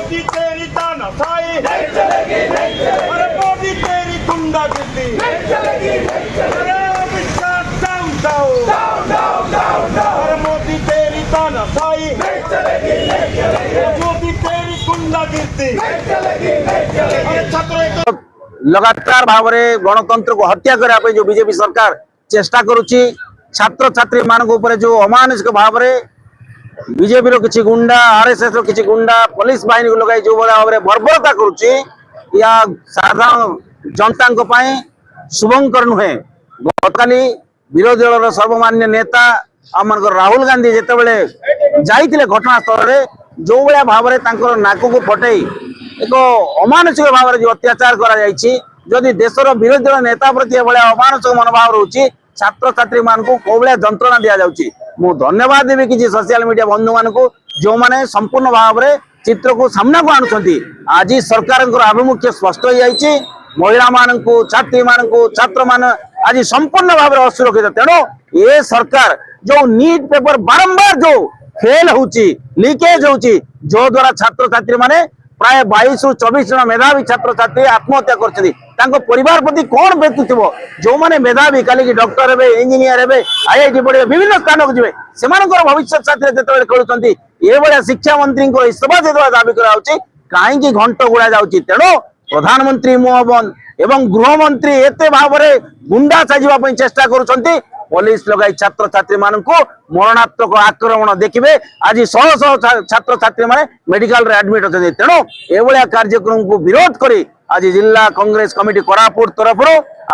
मोदी तेरी तानाशाही नहीं चलेगी, नहीं चलेगी। अरे मोदी तेरी गुंडागिर्दी नहीं चलेगी, नहीं चलेगी। अरे Amit Shah down down down down down down. अरे मोदी तेरी तानाशाही नहीं चलेगी, नहीं चलेगी। मोदी तेरी गुंडागिर्दी नहीं चलेगी, नहीं चलेगी। अरे छात्र लगातार भाव में गणतंत्र को हत्या करने जो बीजेपी सरकार चेष्टा करुच्ची छात्र छात्री मान जो अमानुषिक भाव में बीजेपी किसी गुंडा आरएसएस किसी गुंडा पुलिस बाहिनी को लगे जो भाव में बर्बरता करुच्ची या साधारण जनता शुभंकर नुहे। गतकाली विरोधी दल सर्वमान्य नेता आम राहुल गांधी जितेबाला जाइए घटनास्थल में जो भाया भाव में नाक को फटे एक अमानुषिक भाव में जो अत्याचार करा देशर विरोधी दल नेता प्रति अमानुषिक मनोभाव रोचे छात्र छात्री मान को कौलिया जंत्रणा दि जाऊँगी। मु धन्यवाद देवी किसी सोशल मीडिया बंधु मान को जो मैंने संपूर्ण भाव में चित्र को सामना को आणुंट। आज सरकार आभिमुख्य स्पष्ट हो जाए महिला मान को छात्री मान को छात्र मान आज संपूर्ण भाव में असुरक्षित। तेणु ये सरकार जो नीट पेपर बारंबार जो फेल होची लीकेज होची जो द्वारा छात्र छात्री माने प्राय 22 ରୁ 24 जन मेधावी छात्र छात्री आत्महत्या कर परिवार प्रति कौन बेतुव जो मैंने मेधावी कल डॉक्टर हे इंजीनियर हे आईआईटी पढ़े विभिन्न स्थान को जी से भविष्य साथी जो खेलुंट ये भाया शिक्षा मंत्री इस्तीफा देवा दावी कहीं घंट गुड़ा जाऊँगी। तेणु प्रधानमंत्री मोहन एवं गृहमंत्री एत भाव में गुंडा साजिबा चेष्टा करुँच पुलिस लगाई छात्र छात्री मान को मरणात्मक आक्रमण देखिए। आज शह शह छात्र छात्री माने मेडिकल रे एडमिट होते। तेणु ये कार्यक्रम को विरोध करी आज जिला कांग्रेस कमिटी कोरापुट तरफ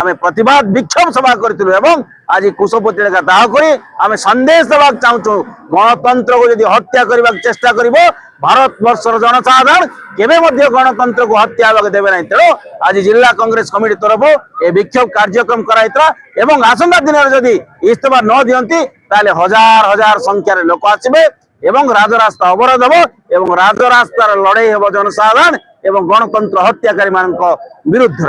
आम प्रतिवाद विक्षोभ सभा करूँ। आज कुशपुतली दाह कर आम संदेश देवा चाहूँ गणतंत्र को यदि हत्या करने की चेष्टा कर भारत वर्षर जनसाधारण केवे गणतंत्र को हत्या देवे ना। तेणु आज जिला कांग्रेस कमिटी तरफ ए विक्षोभ कार्यक्रम कराइला एवं आसंता दिन जदि इस्तीफा न दियंती ताले हजार हजार संख्यार लोक आसबे एवं राजरास्ता अवरोध हम एवं राजरास्तार लड़ाई हम जनसाधारण एवं गणतंत्र हत्याकारी मान विरुद्ध।